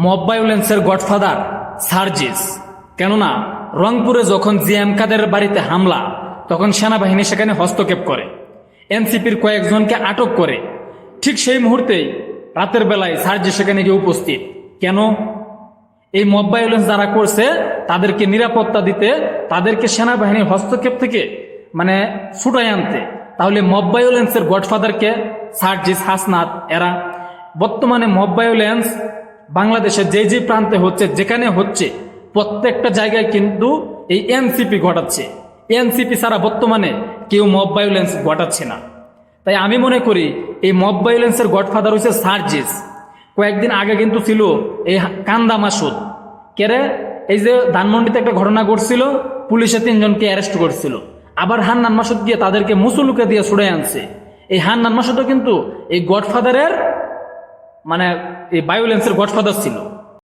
Mob ভায়োলেন্সের godfather Sarjis. কেননা রংপুরে যখন জিএম কাদের বাড়িতে হামলা, তখন সেনাবাহিনী সেখানে হস্তক্ষেপ করে, এনসিপির কয়েকজনকে আটক করে। ঠিক সেই মুহূর্তেই রাতের বেলায় সার্জিস সেখানে গিয়ে উপস্থিত। কেন? এই মব ভায়োলেন্স যারা করছে তাদেরকে নিরাপত্তা দিতে, তাদেরকে সেনাবাহিনীর হস্তক্ষেপ থেকে ছুটাই আনতে। তাহলে মব ভায়োলেন্সের গডফাদারকে সার্জিস, হাসনাত এরা। বর্তমানে মব ভায়োলেন্স বাংলাদেশের যে প্রান্তে হচ্ছে, যেখানে হচ্ছে, প্রত্যেকটা জায়গায় কিন্তু এই এনসিপি ঘটাচ্ছে। এনসিপি ছাড়া বর্তমানে কেউ মব ভায়োলেন্স ঘটাচ্ছে না। তাই আমি মনে করি এই মব ভায়োলেন্সের গডফাদার হচ্ছে সার্জিস। কয়েকদিন আগে কিন্তু ছিল এই কান্দা মাসুদ। কেরে? এই যে ধানমন্ডিতে একটা ঘটনা ঘটছিল, পুলিশে 3 জনকে অ্যারেস্ট করছিল। আবার হান্নান মাসুদ গিয়ে তাদেরকে মুসলুকে দিয়ে ছুড়ে আনছে। এই হান্নান মাসুদও কিন্তু এই গডফাদারের এই ভায়োলেন্সের গডফাদার ছিল।